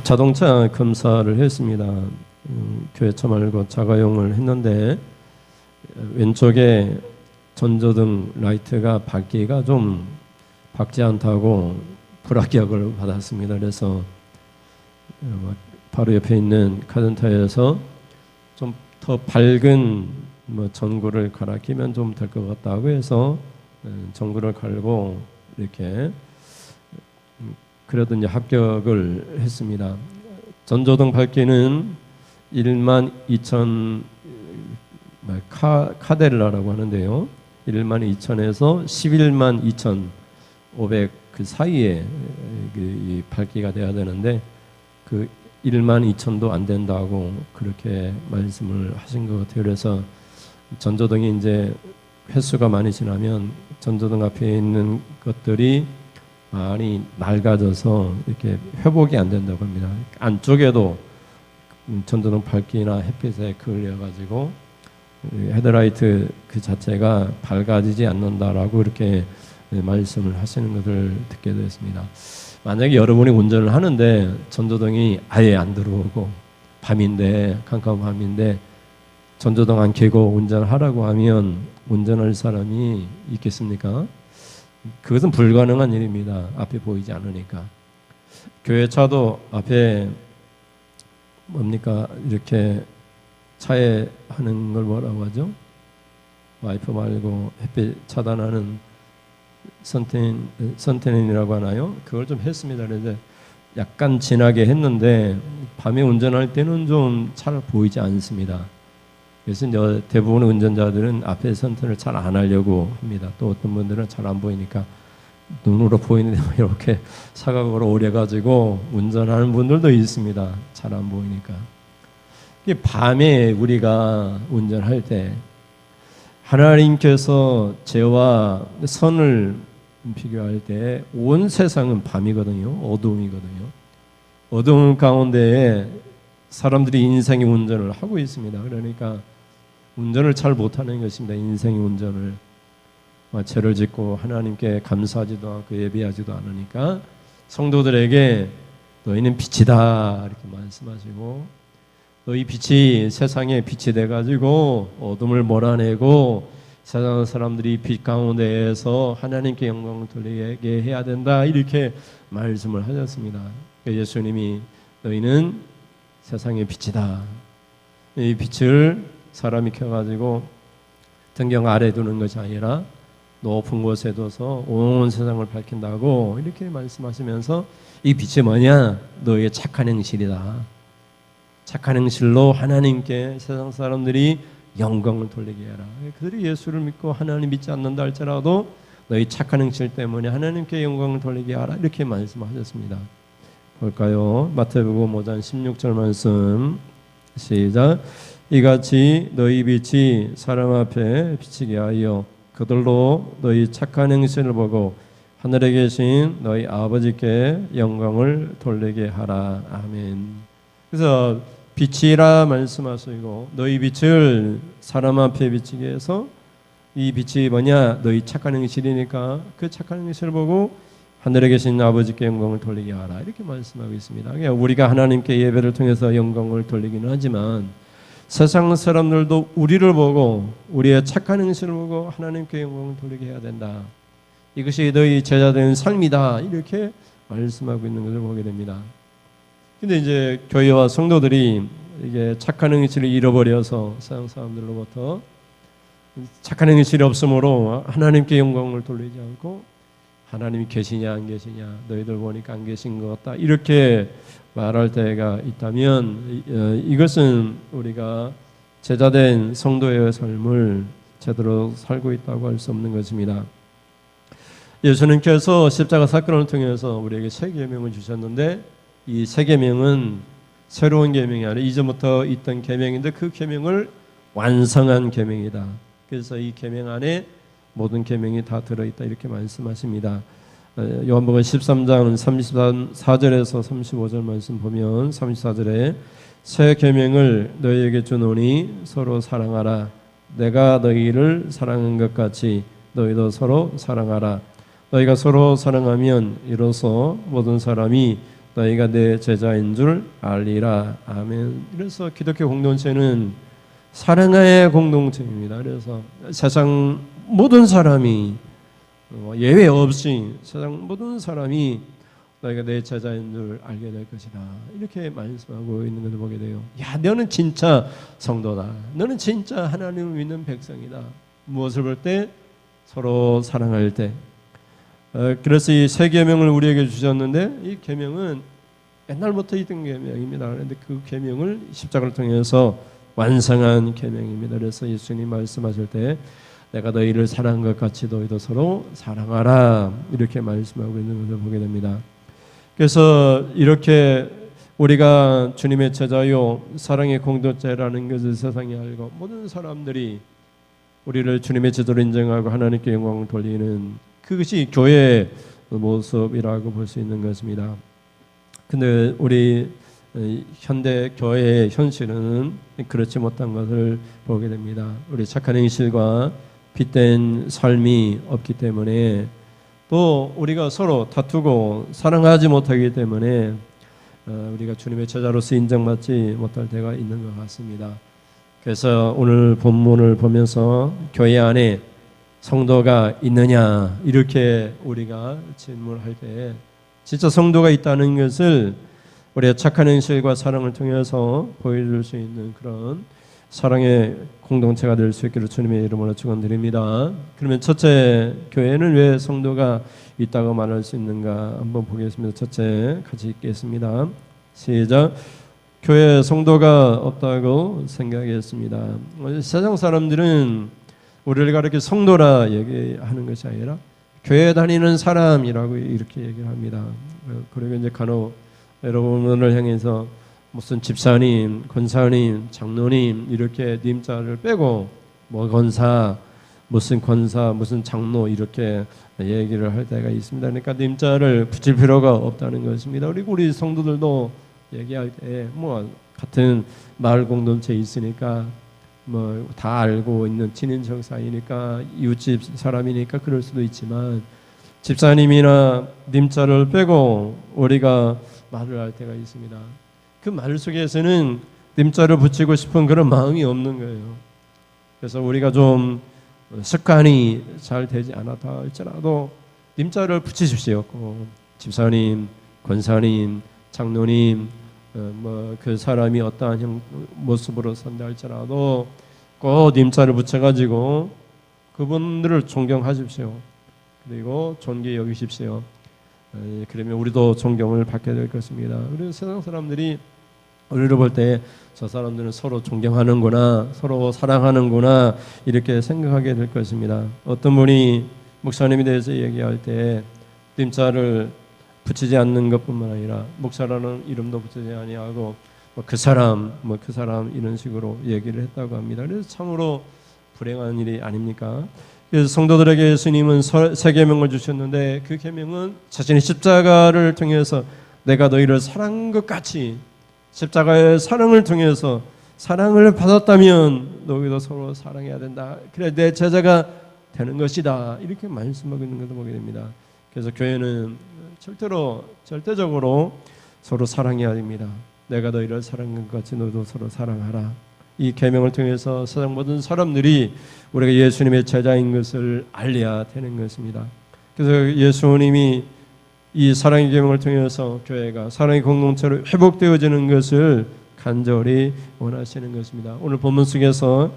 자동차 검사를 했습니다. 교회차 말고 자가용을 했는데 왼쪽에 전조등 라이트가 밝기가 좀 밝지 않다고 불합격을 받았습니다. 그래서 바로 옆에 있는 카센터에서 좀 더 밝은 전구를 갈아 끼면 좀 될 것 같다고 해서 전구를 갈고 이렇게 그래도 이제 합격을 했습니다. 전조등 밝기는 12,000 카델라라고 하는데요. 12,000에서 112,500 그 사이에 이 밝기가 돼야 되는데 그 12,000도 안 된다고 그렇게 말씀을 하신 것 같아요. 그래서 전조등이 이제 횟수가 많이 지나면 전조등 앞에 있는 것들이 많이 낡아져서 이렇게 회복이 안 된다고 합니다. 안쪽에도 전조등 밝기나 햇빛에 걸려가지고 헤드라이트 그 자체가 밝아지지 않는다라고 이렇게 말씀을 하시는 것을 듣게 되었습니다. 만약에 여러분이 운전을 하는데 전조등이 아예 안 들어오고 밤인데 깜깜한 밤인데 전조등 안 켜고 운전을 하라고 하면 운전할 사람이 있겠습니까? 그것은 불가능한 일입니다. 앞에 보이지 않으니까. 교회차도 앞에 뭡니까 이렇게 차에 하는 걸 뭐라고 하죠? 와이퍼 말고 햇빛 차단하는 선텐이라고 하나요? 그걸 좀 했습니다. 그래서 약간 진하게 했는데 밤에 운전할 때는 좀 잘 보이지 않습니다. 그래서 이제 대부분의 운전자들은 앞에 선텐을 잘 안 하려고 합니다. 또 어떤 분들은 잘 안 보이니까 눈으로 보이는데 이렇게 사각으로 오려가지고 운전하는 분들도 있습니다. 잘 안 보이니까. 밤에 우리가 운전할 때 하나님께서 죄와 선을 비교할 때 온 세상은 밤이거든요. 어두움이거든요. 어두움 가운데에 사람들이 인생의 운전을 하고 있습니다. 그러니까 운전을 잘 못하는 것입니다. 인생의 운전을. 죄를 짓고 하나님께 감사하지도 않고 예배하지도 않으니까 성도들에게 너희는 빛이다 이렇게 말씀하시고 너희 빛이 세상에 빛이 돼가지고 어둠을 몰아내고 세상 사람들이 빛 가운데에서 하나님께 영광을 돌리게 해야 된다 이렇게 말씀을 하셨습니다. 예수님이 너희는 세상의 빛이다. 이 빛을 사람이 켜가지고 등경 아래 두는 것이 아니라 높은 곳에 둬서 온 세상을 밝힌다고 이렇게 말씀하시면서 이 빛이 뭐냐? 너희의 착한 행실이다. 착한 행실로 하나님께 세상 사람들이 영광을 돌리게 해라. 그들이 예수를 믿고 하나님 믿지 않는다 할지라도 너희 착한 행실 때문에 하나님께 영광을 돌리게 하라 이렇게 말씀하셨습니다. 볼까요? 마태복음 5장 16절 말씀 시작. 이같이 너희 빛이 사람 앞에 비치게 하여 그들로 너희 착한 행실을 보고 하늘에 계신 너희 아버지께 영광을 돌리게 하라. 아멘. 그래서 빛이라 말씀하시고 너희 빛을 사람 앞에 비치게 해서 이 빛이 뭐냐? 너희 착한 행실이니까 그 착한 행실을 보고 하늘에 계신 아버지께 영광을 돌리게 하라 이렇게 말씀하고 있습니다. 그러니까 우리가 하나님께 예배를 통해서 영광을 돌리기는 하지만 세상 사람들도 우리를 보고 우리의 착한 행실을 보고 하나님께 영광을 돌리게 해야 된다. 이것이 너희 제자된 삶이다 이렇게 말씀하고 있는 것을 보게 됩니다. 근데 이제 교회와 성도들이 이게 착한 행실을 잃어버려서 세상 사람들로부터 착한 행실이 없으므로 하나님께 영광을 돌리지 않고 하나님이 계시냐 안 계시냐 너희들 보니까 안 계신 것 같다 이렇게 말할 때가 있다면 이것은 우리가 제자된 성도의 삶을 제대로 살고 있다고 할 수 없는 것입니다. 예수님께서 십자가 사건을 통해서 우리에게 새 계명을 주셨는데 이 새 계명은 새로운 계명이 아니라 이전부터 있던 계명인데 그 계명을 완성한 계명이다. 그래서 이 계명 안에 모든 계명이 다 들어있다 이렇게 말씀하십니다. 요한복음 13장 34절에서 35절 말씀 보면 34절에 새 계명을 너희에게 주노니 서로 사랑하라. 내가 너희를 사랑한 것 같이 너희도 서로 사랑하라. 너희가 서로 사랑하면 이로써 모든 사람이 너희가 내 제자인 줄 알리라. 아멘. 그래서 기독교 공동체는 사랑의 공동체입니다. 그래서 세상 모든 사람이 예외 없이 세상 모든 사람이 너희가 내 제자인 줄 알게 될 것이다. 이렇게 말씀하고 있는 것을 보게 돼요. 야, 너는 진짜 성도다. 너는 진짜 하나님을 믿는 백성이다. 무엇을 볼 때? 서로 사랑할 때. 그래서 이 세 계명을 우리에게 주셨는데 이 계명은 옛날부터 있던 계명입니다. 그런데 그 계명을 십자가를 통해서 완성한 계명입니다. 그래서 예수님 말씀하실 때 내가 너희를 사랑한 것 같이 너희도 서로 사랑하라 이렇게 말씀하고 있는 것을 보게 됩니다. 그래서 이렇게 우리가 주님의 제자요 사랑의 공동체라는 것을 세상에 알고 모든 사람들이 우리를 주님의 제자로 인정하고 하나님께 영광을 돌리는 그것이 교회의 모습이라고 볼 수 있는 것입니다. 근데 우리 현대 교회의 현실은 그렇지 못한 것을 보게 됩니다. 우리 착한 행실과 빛된 삶이 없기 때문에 또 우리가 서로 다투고 사랑하지 못하기 때문에 우리가 주님의 제자로서 인정받지 못할 때가 있는 것 같습니다. 그래서 오늘 본문을 보면서 교회 안에 성도가 있느냐 이렇게 우리가 질문할 때 진짜 성도가 있다는 것을 우리의 착한 행실과 사랑을 통해서 보여줄 수 있는 그런 사랑의 공동체가 될 수 있기를 주님의 이름으로 축원드립니다. 그러면 첫째, 교회는 왜 성도가 있다고 말할 수 있는가 한번 보겠습니다. 첫째, 같이 읽겠습니다. 시작. 교회 성도가 없다고 생각했습니다. 세상 사람들은 우리를 가르쳐 성도라 얘기하는 것이 아니라 교회 다니는 사람이라고 이렇게 얘기를 합니다. 그리고 이제 간혹 여러분을 향해서 무슨 집사님, 권사님, 장로님 이렇게 님자를 빼고 뭐 권사, 무슨 권사, 무슨 장로 이렇게 얘기를 할 때가 있습니다. 그러니까 님자를 붙일 필요가 없다는 것입니다. 그리고 우리 성도들도 얘기할 때 뭐 같은 마을 공동체에 있으니까 뭐 다 알고 있는 친인척 사이니까 이웃집 사람이니까 그럴 수도 있지만 집사님이나 님자를 빼고 우리가 말을 할 때가 있습니다. 그 말 속에서는 님자를 붙이고 싶은 그런 마음이 없는 거예요. 그래서 우리가 좀 습관이 잘 되지 않았다 할지라도 님자를 붙이십시오. 집사님, 권사님, 장로님, 뭐 그 사람이 어떠한 모습으로 산다 할지라도 꼭 님자를 붙여가지고 그분들을 존경하십시오. 그리고 존귀 여기십시오. 그러면 우리도 존경을 받게 될 것입니다. 그리고 세상 사람들이 우리를 볼 때 저 사람들은 서로 존경하는구나, 서로 사랑하는구나 이렇게 생각하게 될 것입니다. 어떤 분이 목사님에 대해서 얘기할 때 님자를 붙이지 않는 것뿐만 아니라 목사라는 이름도 붙이지 아니하고 그 사람 이런 식으로 얘기를 했다고 합니다. 그래서 참으로 불행한 일이 아닙니까? 그래서 성도들에게 예수님은 세 계명을 주셨는데 그 계명은 자신의 십자가를 통해서 내가 너희를 사랑한 것 같이 십자가의 사랑을 통해서 사랑을 받았다면 너희도 서로 사랑해야 된다. 그래 내 제자가 되는 것이다. 이렇게 말씀하고 있는 것을 보게 됩니다. 그래서 교회는 절대적으로 서로 사랑해야 됩니다. 내가 너희를 사랑한 것 같이 너희도 서로 사랑하라. 이 계명을 통해서 세상 모든 사람들이 우리가 예수님의 제자인 것을 알려야 되는 것입니다. 그래서 예수님이 이 사랑의 계명을 통해서 교회가 사랑의 공동체로 회복되어지는 것을 간절히 원하시는 것입니다. 오늘 본문 속에서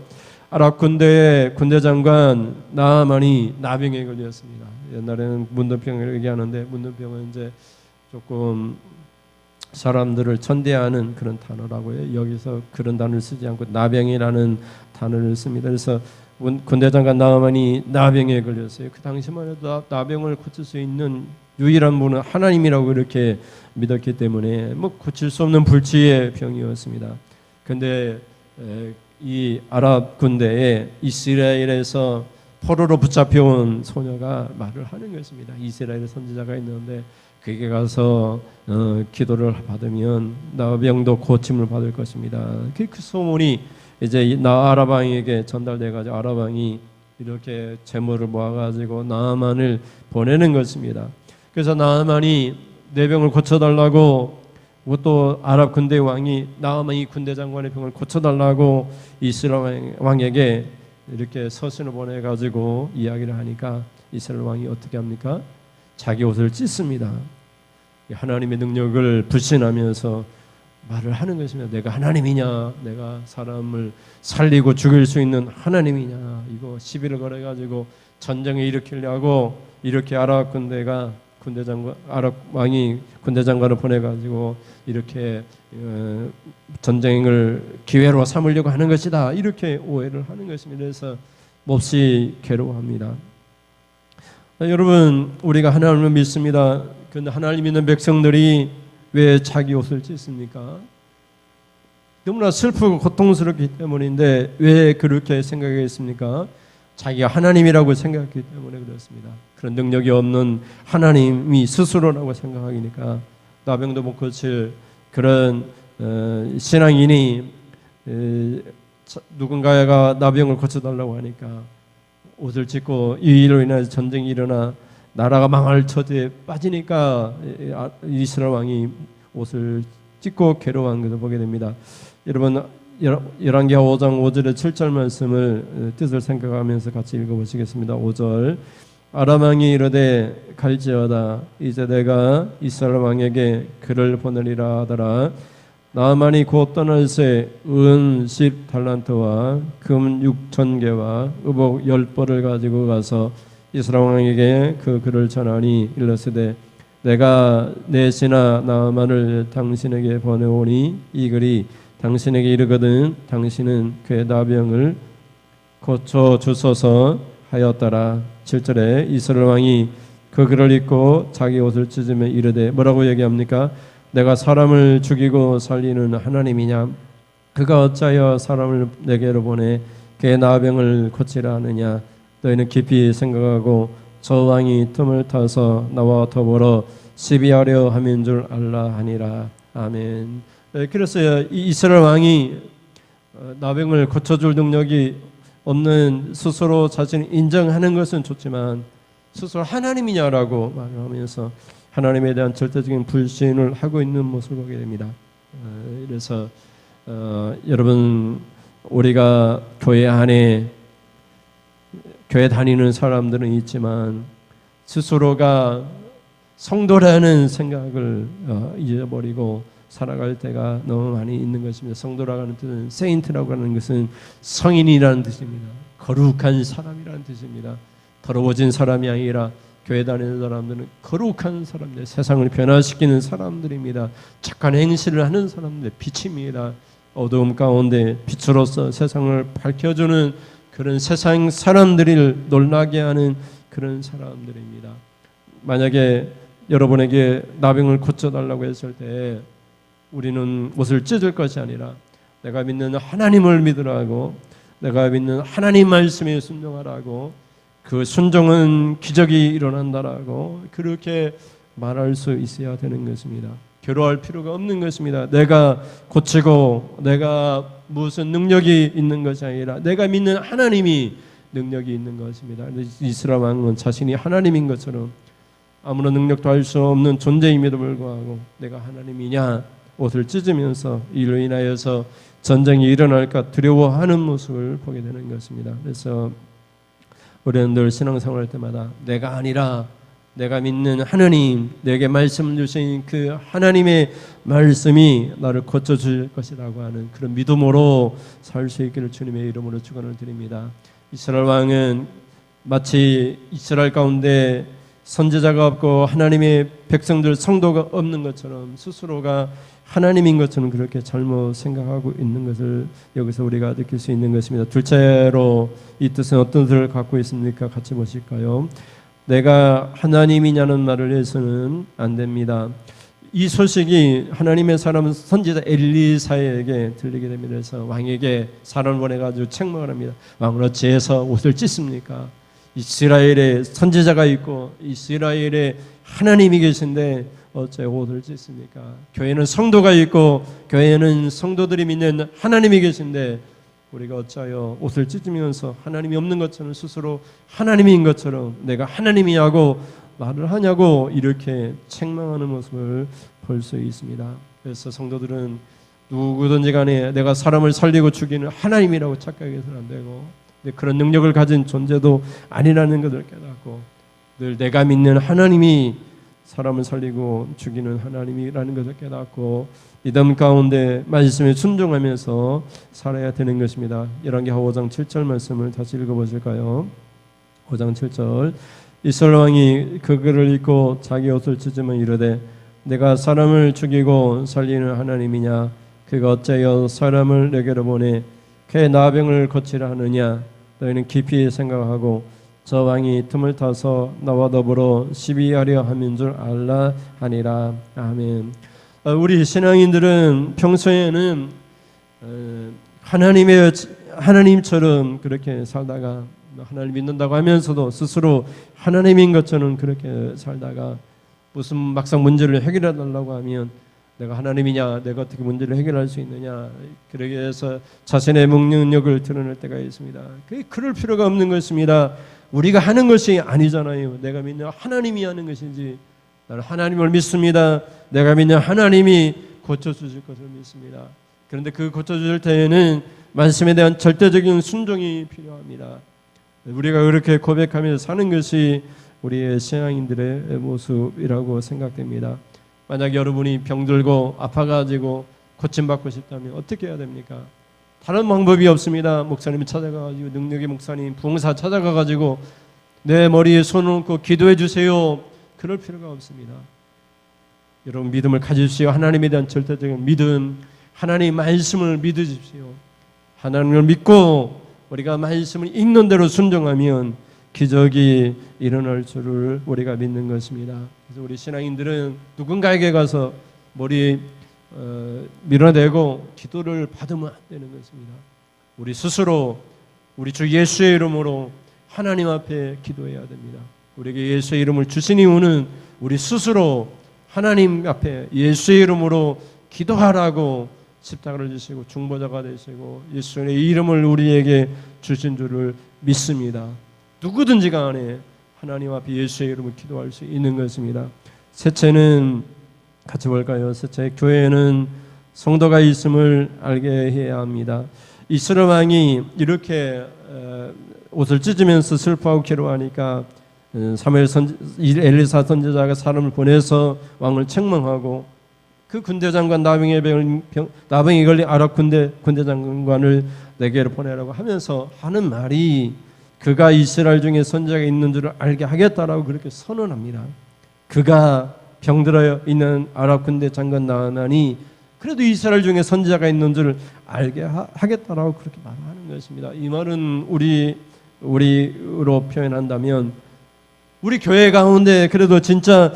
아랍 군대의 군대 장관 나아만이 나병에 걸렸습니다. 옛날에는 문둥병을 얘기하는데 문둥병은 이제 조금 사람들을 천대하는 그런 단어라고 해요. 여기서 그런 단어를 쓰지 않고 나병이라는 단어를 씁니다. 그래서 군대 장관 나아만이 나병에 걸렸어요. 그 당시만 해도 나병을 고칠 수 있는 유일한 분은 하나님이라고 이렇게 믿었기 때문에 뭐 고칠 수 없는 불치의 병이었습니다. 그런데 이 아랍 군대에 이스라엘에서 포로로 붙잡혀온 소녀가 말을 하는 것입니다. 이스라엘 선지자가 있는데 그에게 가서 기도를 받으면 나병도 고침을 받을 것입니다. 그 소문이 이제 아랍 왕에게 전달돼가지고 아랍 왕이 이렇게 재물을 모아가지고 나아만을 보내는 것입니다. 그래서 나아만이 내 병을 고쳐달라고, 그것도 아랍 군대 왕이 나아만이 군대 장관의 병을 고쳐달라고 이스라엘 왕에게 이렇게 서신을 보내가지고 이야기를 하니까 이스라엘 왕이 어떻게 합니까? 자기 옷을 찢습니다. 하나님의 능력을 불신하면서 말을 하는 것입니다. 내가 하나님이냐, 내가 사람을 살리고 죽일 수 있는 하나님이냐, 이거 시비를 걸어가지고 전쟁을 일으키려고 이렇게 아랍 왕이 군대 장관을 보내가지고 이렇게 전쟁을 기회로 삼으려고 하는 것이다, 이렇게 오해를 하는 것입니다. 그래서 몹시 괴로워합니다. 여러분, 우리가 하나님을 믿습니다. 그런데 하나님 믿는 백성들이 왜 자기 옷을 찢습니까? 너무나 슬프고 고통스럽기 때문인데 왜 그렇게 생각했습니까? 자기가 하나님이라고 생각했기 때문에 그렇습니다. 그런 능력이 없는 하나님이 스스로라고 생각하니까 나병도 못 고칠 그런 신앙인이 누군가가 나병을 고쳐달라고 하니까 옷을 찢고, 이 일로 인해서 전쟁이 일어나 나라가 망할 처지에 빠지니까 이스라엘 왕이 옷을 찢고 괴로워한 것을 보게 됩니다. 여러분, 열왕기하 5장 5절에 7절 말씀을 뜻을 생각하면서 같이 읽어보시겠습니다. 5절. 아람 왕이 이르되 갈지어다, 이제 내가 이스라엘 왕에게 글을 보내리라 하더라. 나아만이 곧 떠날새 은 10달란트와 금 6,000개와 의복 10벌을 가지고 가서 이스라엘 왕에게 그 글을 전하니 일러스되 내가 내 신하 나아만을 당신에게 보내오니 이 글이 당신에게 이르거든 당신은 그의 나병을 고쳐 주소서 하였더라. 7절에 이스라엘 왕이 그 글을 읽고 자기 옷을 찢으며 이르되, 뭐라고 얘기합니까? 내가 사람을 죽이고 살리는 하나님이냐? 그가 어찌하여 사람을 내게로 보내 그의 나병을 고치라 하느냐? 너희는 깊이 생각하고 저 왕이 틈을 타서 나와 더불어 시비하려 함인 줄 알라 하니라. 아멘. 그래서 이스라엘 왕이 나병을 고쳐줄 능력이 없는 스스로 자신을 인정하는 것은 좋지만 스스로 하나님이냐라고 말하면서 하나님에 대한 절대적인 불신을 하고 있는 모습을 보게 됩니다. 그래서 여러분, 우리가 교회 안에 교회 다니는 사람들은 있지만 스스로가 성도라는 생각을 잊어버리고 살아갈 때가 너무 많이 있는 것입니다. 성도라고 하는 뜻은 세인트라고 하는 것은 성인이라는 뜻입니다. 거룩한 사람이라는 뜻입니다. 더러워진 사람이 아니라 교회 다니는 사람들은 거룩한 사람들, 세상을 변화시키는 사람들입니다. 착한 행실을 하는 사람들, 빛입니다. 어두움 가운데 빛으로서 세상을 밝혀주는 그런 세상 사람들을 놀라게 하는 그런 사람들입니다. 만약에 여러분에게 나병을 고쳐달라고 했을 때 우리는 옷을 찢을 것이 아니라 내가 믿는 하나님을 믿으라고, 내가 믿는 하나님 말씀에 순종하라고, 그 순종은 기적이 일어난다라고 그렇게 말할 수 있어야 되는 것입니다. 괴로워할 필요가 없는 것입니다. 내가 고치고 내가 무슨 능력이 있는 것이 아니라 내가 믿는 하나님이 능력이 있는 것입니다. 이스라엘 왕은 자신이 하나님인 것처럼 아무런 능력도 할 수 없는 존재임에도 불구하고 내가 하나님이냐 옷을 찢으면서 이로 인하여서 전쟁이 일어날까 두려워하는 모습을 보게 되는 것입니다. 그래서 우리는 늘 신앙생활할 때마다 내가 아니라 내가 믿는 하나님, 내게 말씀 주신 그 하나님의 말씀이 나를 고쳐줄 것이라고 하는 그런 믿음으로 살 수 있기를 주님의 이름으로 축원을 드립니다. 이스라엘 왕은 마치 이스라엘 가운데 선지자가 없고 하나님의 백성들 성도가 없는 것처럼 스스로가 하나님인 것처럼 그렇게 잘못 생각하고 있는 것을 여기서 우리가 느낄 수 있는 것입니다. 둘째로 이 뜻은 어떤 뜻을 갖고 있습니까? 같이 보실까요? 내가 하나님이냐는 말을 해서는 안 됩니다. 이 소식이 하나님의 사람 선지자 엘리사에게 들리게 됩니다. 그래서 왕에게 사람을 보내가지고 책망을 합니다. 왕은 어찌해서 옷을 찢습니까? 이스라엘에 선지자가 있고 이스라엘에 하나님이 계신데 어째 옷을 찢습니까? 교회는 성도가 있고 교회는 성도들이 믿는 하나님이 계신데 우리가 어찌하여 옷을 찢으면서 하나님이 없는 것처럼 스스로 하나님인 것처럼 내가 하나님이냐고 말을 하냐고 이렇게 책망하는 모습을 볼 수 있습니다. 그래서 성도들은 누구든지 간에 내가 사람을 살리고 죽이는 하나님이라고 착각해서는 안 되고 그런 능력을 가진 존재도 아니라는 것을 깨닫고 늘 내가 믿는 하나님이 사람을 살리고 죽이는 하나님이라는 것을 깨닫고 믿음 가운데 말씀에 순종하면서 살아야 되는 것입니다. 열왕기하 5장 7절 말씀을 다시 읽어보실까요? 5장 7절 이스라엘 왕이 그 글을 읽고 자기 옷을 찢으며 이르되 내가 사람을 죽이고 살리는 하나님이냐 그가 어찌하여 사람을 내게로 보내 그의 나병을 고치라 하느냐 너희는 깊이 생각하고 저 왕이 틈을 타서 나와 더불어 시비하려 함인 줄 알라 하니라. 아멘. 우리 신앙인들은 평소에는 하나님처럼 그렇게 살다가 하나님 믿는다고 하면서도 스스로 하나님인 것처럼 그렇게 살다가 무슨 막상 문제를 해결해 달라고 하면 내가 하나님이냐 내가 어떻게 문제를 해결할 수 있느냐 그러기 위해서 자신의 능력을 드러낼 때가 있습니다. 그럴 필요가 없는 것입니다. 우리가 하는 것이 아니잖아요. 내가 믿는 하나님이 하는 것이지 나는 하나님을 믿습니다. 내가 믿는 하나님이 고쳐주실 것을 믿습니다. 그런데 그 고쳐주실 때에는 말씀에 대한 절대적인 순종이 필요합니다. 우리가 그렇게 고백하면서 사는 것이 우리의 신앙인들의 모습이라고 생각됩니다. 만약 여러분이 병들고 아파가지고 고침받고 싶다면 어떻게 해야 됩니까? 다른 방법이 없습니다. 목사님이 찾아가가지고 능력의 목사님 부흥사 찾아가가지고 내 머리에 손을 얹고 기도해 주세요. 그럴 필요가 없습니다. 여러분 믿음을 가지십시오. 하나님에 대한 절대적인 믿음, 하나님의 말씀을 믿으십시오. 하나님을 믿고 우리가 말씀을 읽는 대로 순종하면 기적이 일어날 줄을 우리가 믿는 것입니다. 그래서 우리 신앙인들은 누군가에게 가서 머리 밀어내고 기도를 받으면 안 되는 것입니다. 우리 스스로 우리 주 예수의 이름으로 하나님 앞에 기도해야 됩니다. 우리에게 예수의 이름을 주신 이유는 우리 스스로 하나님 앞에 예수의 이름으로 기도하라고 십자가를 지시고 중보자가 되시고 예수의 이름을 우리에게 주신 줄을 믿습니다. 누구든지 간에 하나님 앞에 예수의 이름을 기도할 수 있는 것입니다. 셋째는 같이 볼까요? 셋째, 교회에는 성도가 있음을 알게 해야 합니다. 이스라엘 왕이 이렇게 옷을 찢으면서 슬퍼하고 괴로워하니까 엘리사 선지자가 사람을 보내서 왕을 책망하고 그 군대장관 나병에 걸린 아랍 군대장관을 내게로 보내라고 하면서 하는 말이 그가 이스라엘 중에 선지자가 있는 줄을 알게 하겠다라고 그렇게 선언합니다. 그가 병들어 있는 아랍 군대 장관 나하나니 그래도 이스라엘 중에 선지자가 있는 줄 알게 하겠다라고 그렇게 말하는 것입니다. 이 말은 우리로 표현한다면 우리 교회 가운데 그래도 진짜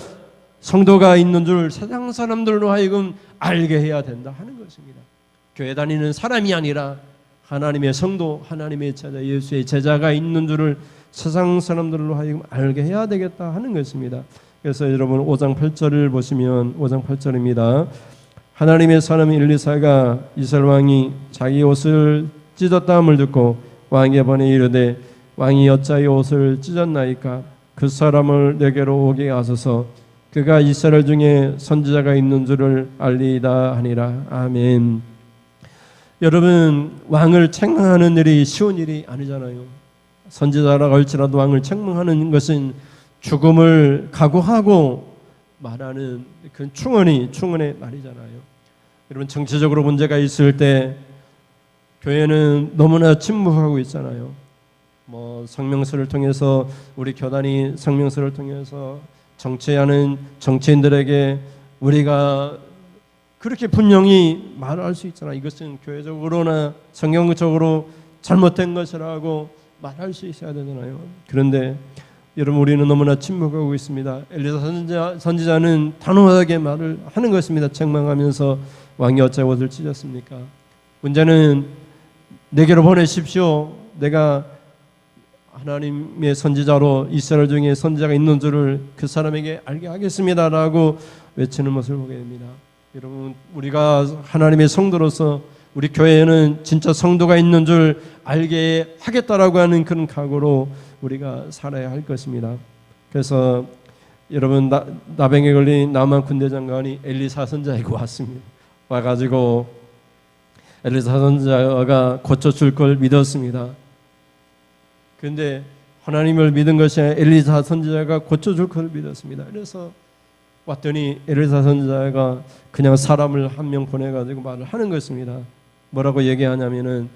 성도가 있는 줄 세상 사람들로 하여금 알게 해야 된다 하는 것입니다. 교회 다니는 사람이 아니라 하나님의 성도, 하나님의 제자, 예수의 제자가 있는 줄을 세상 사람들로 하여금 알게 해야 되겠다 하는 것입니다. 그래서 여러분 5장 8절을 보시면 5장 8절입니다. 하나님의 사람 엘리사가 이스라엘 왕이 자기 옷을 찢었다함을 듣고 왕에게 보내 이르되 왕이 어찌하여 옷을 찢었나이까 그 사람을 내게로 오게 하소서 그가 이스라엘 중에 선지자가 있는 줄을 알리이다 하니라. 아멘. 여러분 왕을 책망하는 일이 쉬운 일이 아니잖아요. 선지자라고 할지라도 왕을 책망하는 것은 죽음을 각오하고 말하는 그 충언의 말이잖아요. 여러분 정치적으로 문제가 있을 때 교회는 너무나 침묵하고 있잖아요. 성명서를 통해서 우리 교단이 성명서를 통해서 정치하는 정치인들에게 우리가 그렇게 분명히 말할 수 있잖아. 이것은 교회적으로나 성경적으로 잘못된 것이라고 말할 수 있어야 되잖아요. 그런데 여러분 우리는 너무나 침묵하고 있습니다. 엘리사 선지자는 단호하게 말을 하는 것입니다. 책망하면서 왕이 어찌 옷을 찢었습니까? 문제는 내게로 보내십시오. 내가 하나님의 선지자로 이스라엘 중에 선지자가 있는 줄을 그 사람에게 알게 하겠습니다라고 외치는 모습을 보게 됩니다. 여러분 우리가 하나님의 성도로서 우리 교회에는 진짜 성도가 있는 줄 알게 하겠다라고 하는 그런 각오로 우리가 살아야 할 것입니다. 그래서 여러분, 나병에 걸린 나만 군대 장관이 엘리사 선지자에게 왔습니다. 와가지고 엘리사 선지자가 고쳐줄 걸 믿었습니다. 그런데 하나님을 믿은 것이 아니라 엘리사 선지자가 고쳐줄 걸 믿었습니다. 그래서 왔더니 엘리사 선지자가 그냥 사람을 한 명 보내가지고 말을 하는 것입니다. 뭐라고 얘기하냐면은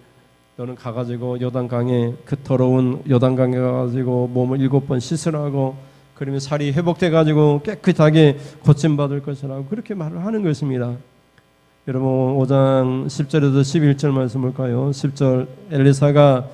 너는 가가지고 요단강에, 그 더러운 요단강에 가가지고 몸을 7번 씻으라고, 그러면 살이 회복돼가지고 깨끗하게 고침받을 것이라고 그렇게 말을 하는 것입니다. 여러분 5장 10절에서 11절 말씀 볼까요? 10절, 엘리사가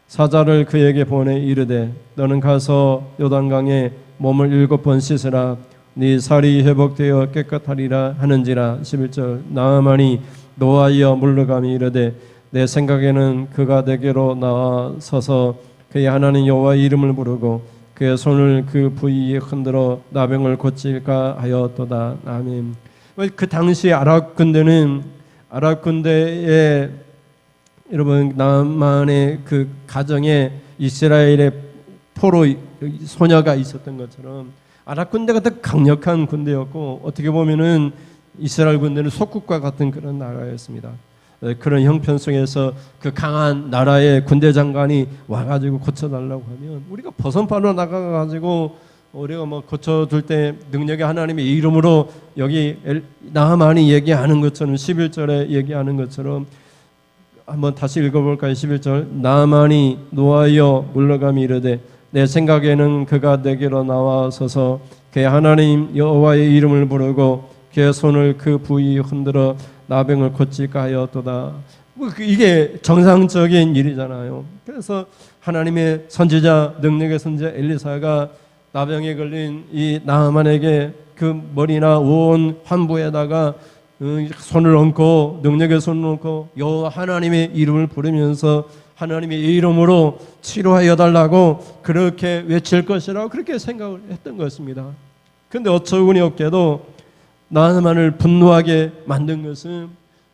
사자를 그에게 보내 이르되 너는 가서 요단강에 몸을 7번 씻으라. 네 살이 회복되어 깨끗하리라 하는지라. 11절, 나아만이 노하여 물러가며 이르되 내 생각에는 그가 내게로 나와서서 그의 하나님 여호와의 이름을 부르고 그의 손을 그 부위에 흔들어 나병을 고칠까 하였도다. 아멘. 그 당시 아랍 군대에 여러분 나만의 그 가정에 이스라엘의 포로 소녀가 있었던 것처럼 아랍 군대가 더 강력한 군대였고, 어떻게 보면은 이스라엘 군대는 속국과 같은 그런 나라였습니다. 그런 형편 속에서 그 강한 나라의 군대 장관이 와가지고 고쳐달라고 하면 우리가 버선발로 나가가지고 우리가 뭐 고쳐줄 때 능력의 하나님의 이름으로 여기 나하만이 얘기하는 것처럼 11절에 얘기하는 것처럼 한번 다시 읽어볼까요? 11절, 나하만이 노하여 물러가며 이르되 내 생각에는 그가 내게로 나와서서 그의 하나님 여호와의 이름을 부르고 그의 손을 그 부위에 흔들어 나병을 고칠까 하였도다. 이게 정상적인 일이잖아요. 그래서 하나님의 선지자, 능력의 선지자 엘리사가 나병에 걸린 이 나하만에게 그 머리나 온 환부에다가 손을 얹고, 능력의 손을 얹고 여호와 하나님의 이름을 부르면서 하나님의 이름으로 치료하여 달라고 그렇게 외칠 것이라고 그렇게 생각을 했던 것입니다. 그런데 어처구니 없게도 나하만을 분노하게 만든 것은,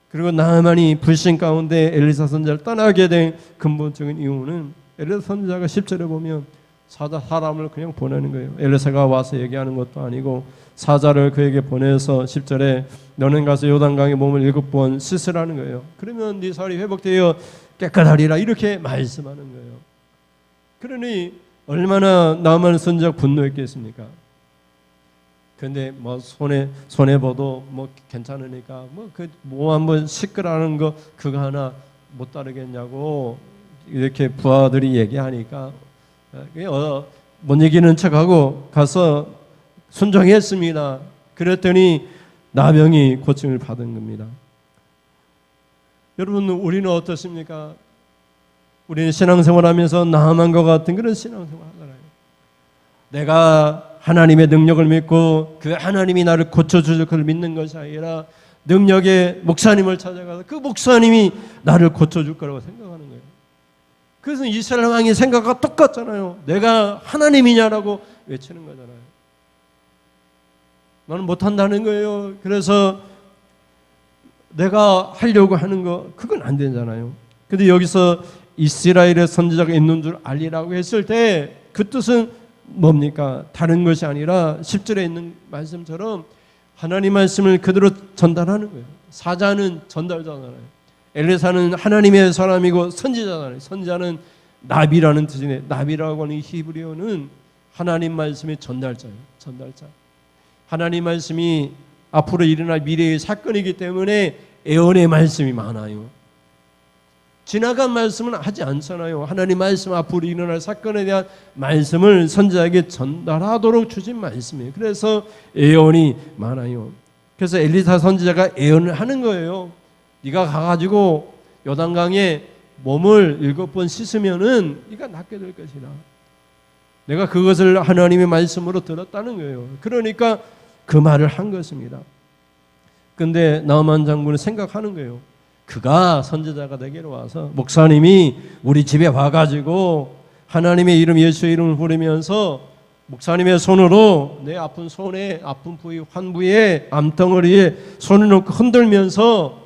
그리고 나하만이 불신 가운데 엘리사 선지자를 떠나게 된 근본적인 이유는 엘리사 선지자가 10절에 보면 사람을 그냥 보내는 거예요. 엘리사가 와서 얘기하는 것도 아니고 사자를 그에게 보내서 10절에 너는 가서 요단강에 몸을 7번 씻으라는 거예요. 그러면 네 살이 회복되어 깨끗하리라 이렇게 말씀하는 거예요. 그러니 얼마나 나하만 선지자가 분노했겠습니까? 근데 뭐 손에 봐도 뭐 괜찮으니까 뭐 그 몸 한번 씻으라는 거 그거 하나 못 따르겠냐고 이렇게 부하들이 얘기하니까 못 이기는 척하고 가서 순종했습니다. 그랬더니 나병이 고침을 받은 겁니다. 여러분, 우리는 어떻습니까? 우리는 신앙생활하면서 나하만과 같은 그런 신앙생활 하잖아요. 내가 하나님의 능력을 믿고 그 하나님이 나를 고쳐줄 걸 믿는 것이 아니라 능력의 목사님을 찾아가서 그 목사님이 나를 고쳐줄 거라고 생각하는 거예요. 그래서 이스라엘 왕의 생각과 똑같잖아요. 내가 하나님이냐라고 외치는 거잖아요. 나는 못한다는 거예요. 그래서 내가 하려고 하는 거 그건 안 되잖아요. 근데 여기서 이스라엘의 선지자가 있는 줄 알리라고 했을 때 그 뜻은 뭡니까? 다른 것이 아니라 10절에 있는 말씀처럼 하나님 말씀을 그대로 전달하는 거예요. 사자는 전달자잖아요. 엘리사는 하나님의 사람이고 선지자잖아요. 선지자는 나비라는 뜻이네. 나비라고 하는 히브리어는 하나님 말씀의 전달자예요. 전달자. 하나님 말씀이 앞으로 일어날 미래의 사건이기 때문에 예언의 말씀이 많아요. 지나간 말씀은 하지 않잖아요. 하나님 말씀 앞으로 일어날 사건에 대한 말씀을 선지자에게 전달하도록 주신 말씀이에요. 그래서 예언이 많아요. 그래서 엘리사 선지자가 예언을 하는 거예요. 네가 가가지고 요단강에 몸을 7번 씻으면은 네가 낫게 될 것이다. 내가 그것을 하나님의 말씀으로 들었다는 거예요. 그러니까 그 말을 한 것입니다. 근데 나하만 장군은 생각하는 거예요. 그가 선지자가 되기로 와서 목사님이 우리 집에 와가지고 하나님의 이름 예수의 이름을 부르면서 목사님의 손으로 내 아픈 손에 아픈 부위 환부에 암덩어리에 손을 놓고 흔들면서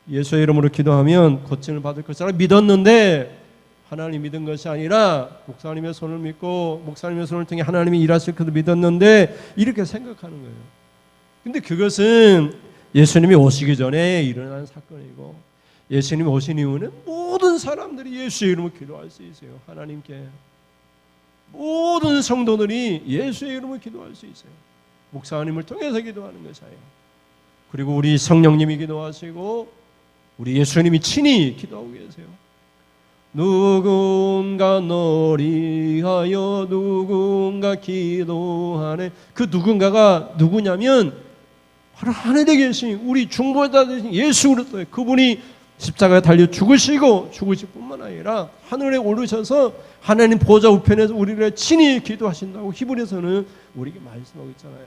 예수의 이름으로 기도하면 고침을 받을 것이라 믿었는데 하나님 믿은 것이 아니라 목사님의 손을 믿고 목사님의 손을 통해 하나님이 일하실 것을 믿었는데 이렇게 생각하는 거예요. 근데 그것은 예수님이 오시기 전에 일어난 사건이고 예수님이 오신 이후는 모든 사람들이 예수의 이름으로 기도할 수 있어요. 하나님께 모든 성도들이 예수의 이름으로 기도할 수 있어요. 목사님을 통해서 기도하는 것이에요. 그리고 우리 성령님이 기도하시고 우리 예수님이 친히 기도하고 계세요. 누군가 너를 위하여 누군가 기도하네. 그 누군가가 누구냐면 바로 하늘에 계신 우리 중보자 되신 예수 그리스도예요. 그분이 십자가에 달려 죽으시고 죽으실 뿐만 아니라 하늘에 오르셔서 하나님 보좌 우편에서 우리를 친히 기도하신다고 히브리서는 우리에게 말씀하고 있잖아요.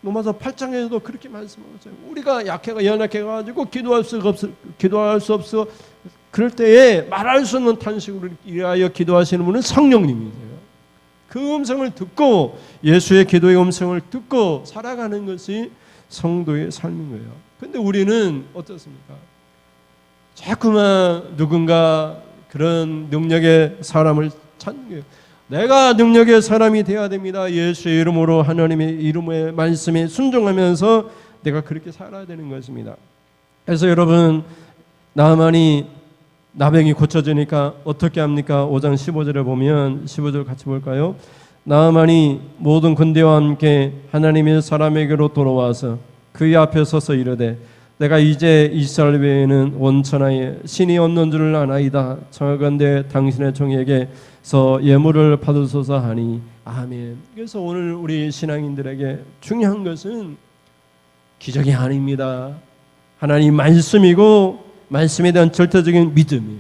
로마서 8장에서도 그렇게 말씀하고 있어요. 우리가 연약해가지고 기도할 수 없어 그럴 때에 말할 수 없는 탄식으로 위하여 기도하시는 분은 성령님이세요. 그 음성을 듣고 예수의 기도의 음성을 듣고 살아가는 것이 성도의 삶인 거예요. 그런데 우리는 어떻습니까? 자꾸만 누군가 그런 능력의 사람을 찾는 거예요. 내가 능력의 사람이 되어야 됩니다. 예수의 이름으로 하나님의 이름의 말씀에 순종하면서 내가 그렇게 살아야 되는 것입니다. 그래서 여러분 나병이 고쳐지니까 어떻게 합니까? 5장 15절에 보면 15절 같이 볼까요? 나아만이 모든 군대와 함께 하나님의 사람에게로 돌아와서 그의 앞에 서서 이르되 내가 이제 이스라엘 외에는 원천하에 신이 없는 줄을 아나이다. 청하건대 당신의 종에게서 예물을 받으소서 하니 아멘. 그래서 오늘 우리 신앙인들에게 중요한 것은 기적이 아닙니다. 하나님 말씀이고 말씀에 대한 절대적인 믿음이에요.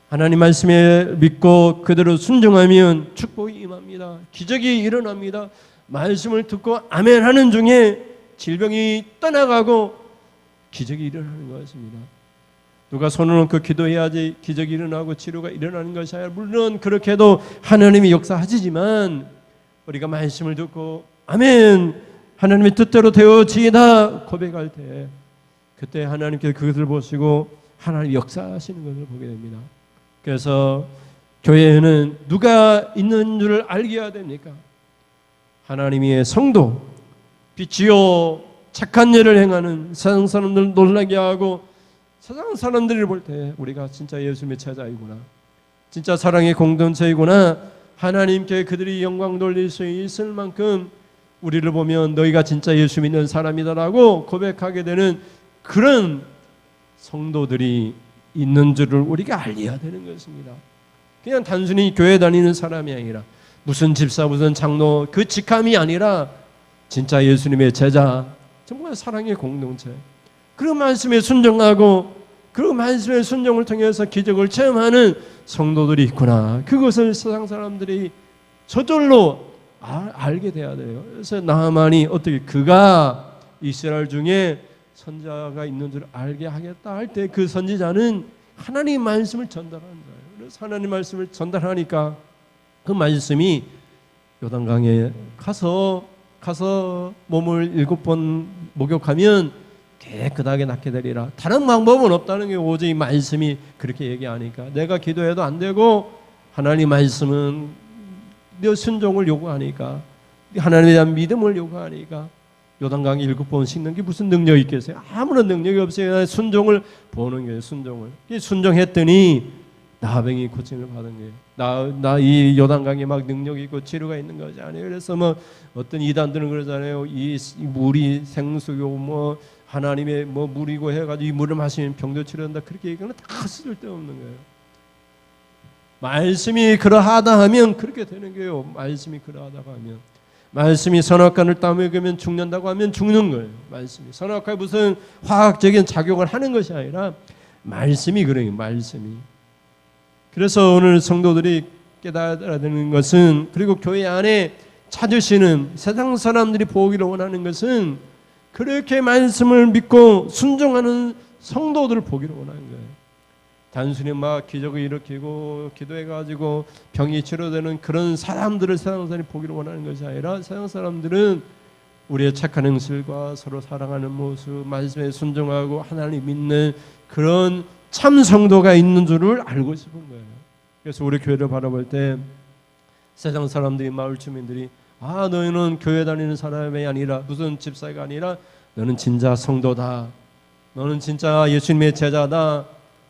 하나님 말씀에 믿고 그대로 순종하면 축복이 임합니다. 기적이 일어납니다. 말씀을 듣고 아멘 하는 중에 질병이 떠나가고 기적이 일어나는 것입니다. 누가 손을 얹고 기도해야지 기적이 일어나고 치료가 일어나는 것이 아니라 물론 그렇게도 하나님이 역사하시지만 우리가 말씀을 듣고 아멘 하나님의 뜻대로 되어지이다 고백할 때 그때 하나님께서 그것을 보시고 하나님 역사하시는 것을 보게 됩니다. 그래서 교회에는 누가 있는 줄을 알게 해야 됩니까? 하나님의 성도, 빛이요 착한 일을 행하는 세상 사람들을 놀라게 하고 세상 사람들을 볼 때 우리가 진짜 예수님의 제자이구나, 진짜 사랑의 공동체이구나, 하나님께 그들이 영광 돌릴 수 있을 만큼 우리를 보면 너희가 진짜 예수 믿는 사람이다라고 고백하게 되는 그런 성도들이 있는 줄을 우리가 알려야 되는 것입니다. 그냥 단순히 교회 다니는 사람이 아니라 무슨 집사 무슨 장로 그 직함이 아니라 진짜 예수님의 제자, 정말 사랑의 공동체, 그 말씀에 순종하고 그 말씀의 순종을 통해서 기적을 체험하는 성도들이 있구나. 그것을 세상 사람들이 저절로 알게 돼야 돼요. 그래서 나하만이 어떻게 그가 이스라엘 중에 선지자가 있는 줄 알게 하겠다 할 때 그 선지자는 하나님 말씀을 전달하는 거예요. 그래서 하나님 말씀을 전달하니까 그 말씀이 요단강에 가서 몸을 7번 목욕하면 깨끗하게 낫게 되리라. 다른 방법은 없다는 게 오직 말씀이 그렇게 얘기하니까 내가 기도해도 안 되고 하나님 말씀은 내 순종을 요구하니까 하나님에 대한 믿음을 요구하니까 요단강에 7번 씻는 게 무슨 능력이 있겠어요? 아무런 능력이 없어요. 순종을 보는 거예요. 순종했더니 나병이 고침을 받은 거예요. 이 요단강에 막 능력이 있고 치료가 있는 것이 아니에요. 그래서 뭐 어떤 이단들은 그러잖아요. 이 물이 생수요 하나님의 물이고 해가지고 이 물을 마시면 병도 치료한다. 그렇게 얘기하는 다 쓸데없는 거예요. 말씀이 그러하다 하면 그렇게 되는 거예요. 말씀이 그러하다고 하면. 말씀이 선악과를 따먹으면 죽는다고 하면 죽는 거예요. 말씀이 선악과에 무슨 화학적인 작용을 하는 것이 아니라 말씀이 그래요. 말씀이. 그래서 오늘 성도들이 깨달아야 되는 것은, 그리고 교회 안에 찾으시는 세상 사람들이 보기를 원하는 것은 그렇게 말씀을 믿고 순종하는 성도들을 보기를 원하는 거예요. 단순히 막 기적을 일으키고 기도해가지고 병이 치료되는 그런 사람들을 세상 사람이 보기를 원하는 것이 아니라 세상 사람들은 우리의 착한 행실과 서로 사랑하는 모습, 말씀에 순종하고 하나님 믿는 그런 참 성도가 있는 줄을 알고 싶은 거예요. 그래서 우리 교회를 바라볼 때 세상 사람들이, 마을 주민들이 너희는 교회 다니는 사람이 아니라 무슨 집사가 아니라 너는 진짜 성도다, 너는 진짜 예수님의 제자다,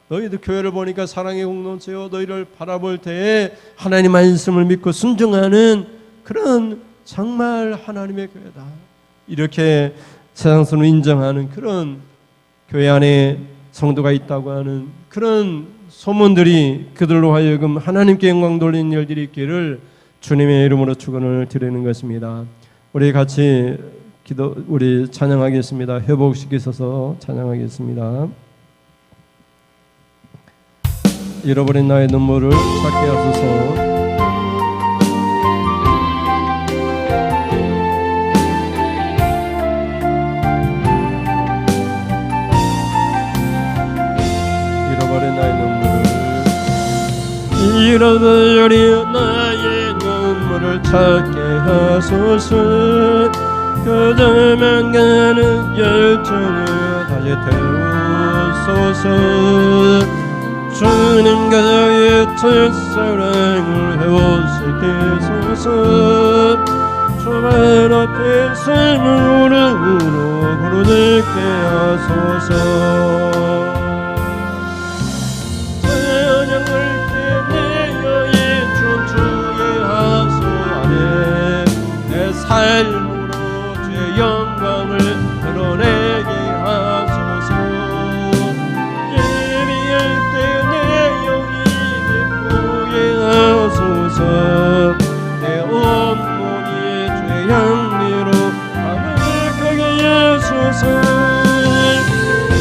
너희들 교회를 보니까 사랑의 공동체요, 너희를 바라볼 때에 하나님 말씀을 믿고 순종하는 그런 정말 하나님의 교회다, 이렇게 세상에서는 인정하는 그런 교회 안에 성도가 있다고 하는 그런 소문들이 그들로 하여금 하나님께 영광 돌리는 일들이 있기를 주님의 이름으로 축원을 드리는 것입니다. 우리 같이 우리 찬양하겠습니다. 회복시키셔서 찬양하겠습니다. 잃어버린 나의 눈물을 찾게 하소서. 잃어버린 나의 눈물을 찾게 하소서. 그저만 가는 열정을 다시 태우소서. 주님과의 첫사랑을 회복시키소서. 주말 앞에 삶으로 부르짖게 하소서. 삶으로 주의 영광을 드러내게 하소서. 예비할 때 내 영이 기쁘게 하소서. 내 온몸이 주의 향기로 가득하게 하소서.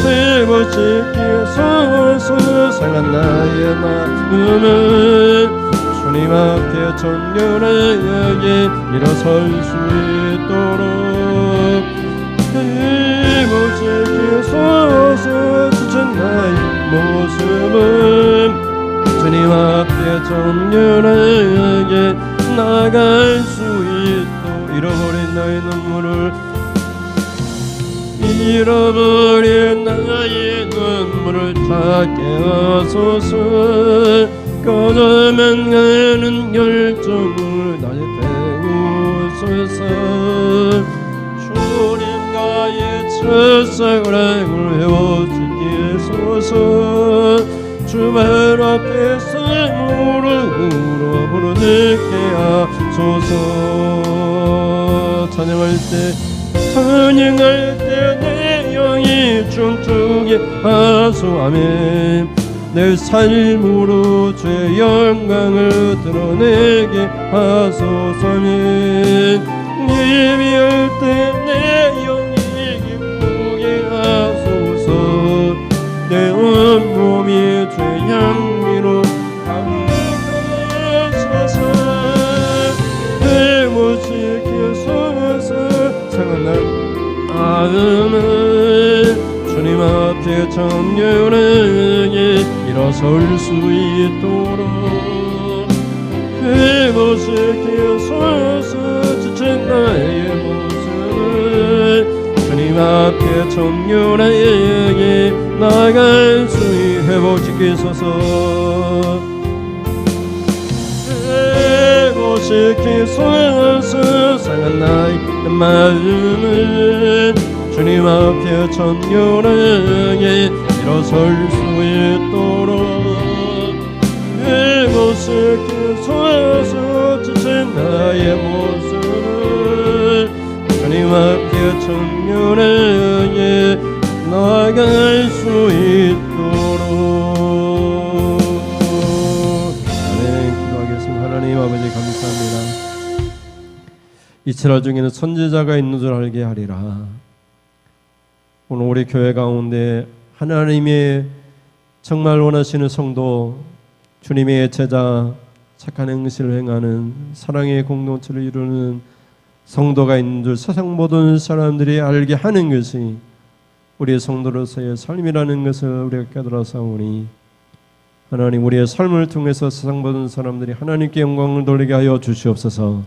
회복시켜 하소서. 상한 나의 마음을 주님 앞에 정결하게 일어설 수 있도록 회복시키소서. 지친 나의 모습은 주님 앞에 정결하게 나갈 수 있도록 잃어버린 나의 눈물을 찾게 하소서. 꺼져만 가는 열정을 나의 태우소서. 주님과의 첫사랑을 회복시키소서. 주말 앞에 삶으로 부르짖게 하소서. 찬양할 때 내 영이 춤추게 하소. 아멘. 내 삶으로 주의 영광을 드러내게 하소서. 예비할 때 내 영이 기쁘게 하소서. 내 온몸이 주의 향기로 가득하게 하소서. 회복시키소서. 상한 날 마음을 주님 앞에 정결하게 일어설 수 있도록 회복시키소서. 지친 나의 모습을 주님 앞에 정결하게 나갈 수 있도록 회복시키소서. 회복시키소서. 상한 나의 마음을 주님 앞에 정결하게 일어설 수 있도록 회복시키소서. 지친 나의 모습을 주님 앞에 정결하게 나아갈 수 있도록. 아멘. 기도하겠습니다. 하나님 아버지 감사합니다. 이스라엘 중에는 선지자가 있는 줄 알게 하리라. 오늘 우리 교회 가운데 하나님의 정말 원하시는 성도, 주님의 제자, 착한 행실을 행하는 사랑의 공동체를 이루는 성도가 있는 줄 세상 모든 사람들이 알게 하는 것이 우리의 성도로서의 삶이라는 것을 우리가 깨달아사오니 하나님, 우리의 삶을 통해서 세상 모든 사람들이 하나님께 영광을 돌리게 하여 주시옵소서.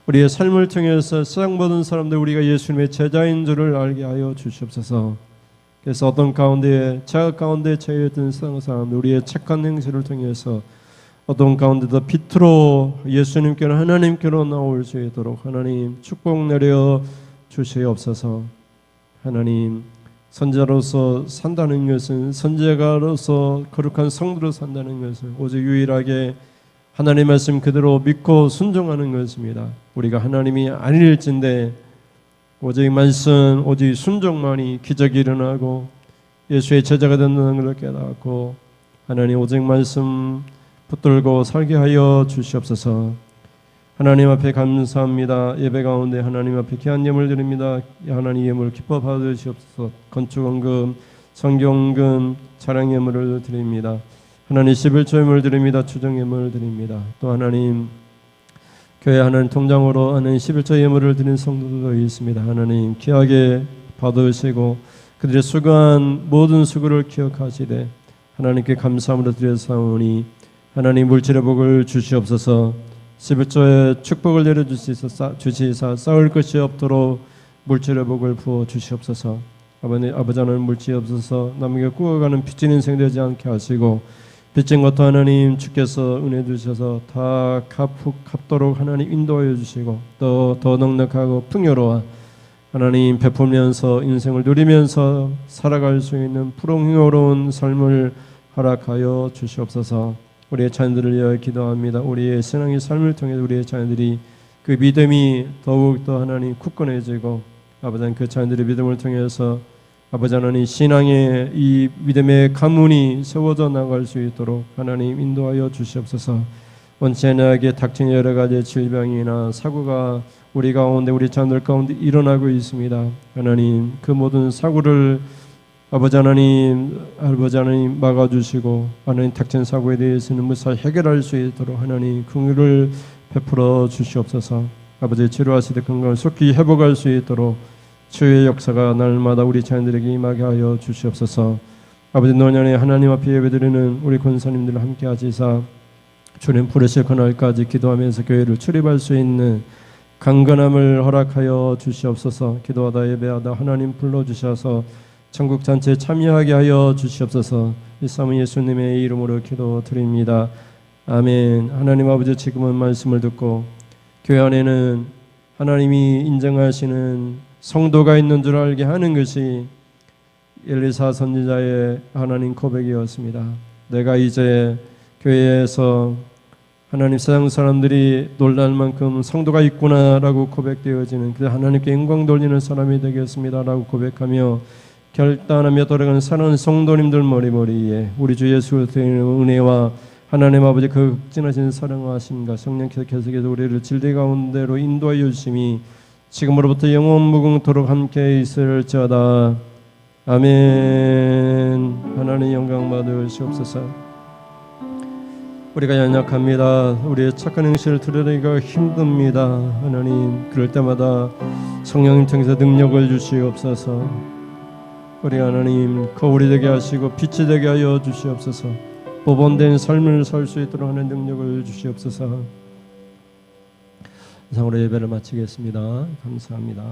우리의 삶을 통해서 세상 모든 사람들 우리가 예수님의 제자인 줄을 알게 하여 주시옵소서. 그래서 어떤 가운데 자각 가운데 처해있던 세상 사람들 우리의 착한 행실을 통해서 어떤 가운데도 빛으로 예수님께로 하나님께로 나올 수 있도록 하나님 축복 내려 주시옵소서. 하나님 선지자로서 산다는 것은 선지자로서 거룩한 성도로 산다는 것은 오직 유일하게 하나님 말씀 그대로 믿고 순종하는 것입니다. 우리가 하나님이 아닐진데 오직 말씀 오직 순종만이 기적이 일어나고 예수의 제자가 된다는 것을 깨닫고 하나님 오직 말씀 붙들고 살게 하여 주시옵소서. 하나님 앞에 감사합니다. 예배 가운데 하나님 앞에 귀한 예물 드립니다. 하나님 예물 기뻐 받으시옵소서. 건축원금, 성경금, 자랑 예물을 드립니다. 하나님 11조 예물 드립니다. 추정 예물 드립니다. 또 하나님 교회 하나님 통장으로 하나님 11조 예물을 드린 성도들도 있습니다. 하나님 귀하게 받으시고 그들의 수고한 모든 수고를 기억하시되 하나님께 감사함으로 드려사오니 하나님 물질의 복을 주시옵소서. 11조의 축복을 내려주시사 쌓을 것이 없도록 물질의 복을 부어 주시옵소서. 아버지 하나님 물질이 없어서 남에게 꾸어가는 빚진 인생 되지 않게 하시고 빚진 것도 하나님 주께서 은혜 주셔서 다 갚도록 하나님 인도하여 주시고 또 더 넉넉하고 풍요로워 하나님 베풀면서 인생을 누리면서 살아갈 수 있는 풍요로운 삶을 허락하여 주시옵소서. 우리의 자녀들을 위하여 기도합니다. 우리의 신앙의 삶을 통해 우리의 자녀들이 그 믿음이 더욱더 하나님 굳건해지고 아버지 하나님 그 자녀들의 믿음을 통해서 아버지 하나님 신앙의 이 믿음의 가문이 세워져 나갈 수 있도록 하나님 인도하여 주시옵소서. 원치 않게 닥친 여러 가지 질병이나 사고가 우리 가운데 우리 자녀들 가운데 일어나고 있습니다. 하나님 그 모든 사고를 아버지 하나님 막아주시고 하나님 닥친 사고에 대해서는 무사히 해결할 수 있도록 하나님 긍휼을 베풀어 주시옵소서. 아버지 치료하시되 건강을 속히 회복할 수 있도록 치유의 역사가 날마다 우리 자녀들에게 임하게 하여 주시옵소서. 아버지 노년에 하나님 앞에 예배드리는 우리 권사님들을 함께 하시사 주님 부르실 그날까지 기도하면서 교회를 출입할 수 있는 강건함을 허락하여 주시옵소서. 기도하다 예배하다 하나님 불러주셔서 천국 잔치에 참여하게 하여 주시옵소서. 이 삼위 예수님의 이름으로 기도드립니다. 아멘. 하나님 아버지 지금은 말씀을 듣고 교회 안에는 하나님이 인정하시는 성도가 있는 줄 알게 하는 것이 엘리사 선지자의 하나님 고백이었습니다. 내가 이제 교회에서 하나님 세상 사람들이 놀랄 만큼 성도가 있구나라고 고백되어지는 그 하나님께 영광 돌리는 사람이 되겠습니다라고 고백하며 결단하며 돌아가는 사랑하는 성도님들 머리머리에 우리 주 예수 그리스도의 은혜와 하나님 아버지 그 극진하신 사랑하심과 성령께서 계속해서 우리를 진리 가운데로 인도하여 주심이 지금으로부터 영원 무궁토록 함께 있을지어다. 아멘. 하나님 영광 받으시옵소서. 우리가 연약합니다. 우리의 착한 행실을 드러내기가 힘듭니다. 하나님 그럴 때마다 성령님 통해서 능력을 주시옵소서. 우리 하나님 거울이 되게 하시고 빛이 되게 하여 주시옵소서. 보본된 삶을 살 수 있도록 하는 능력을 주시옵소서. 이상으로 예배를 마치겠습니다. 감사합니다.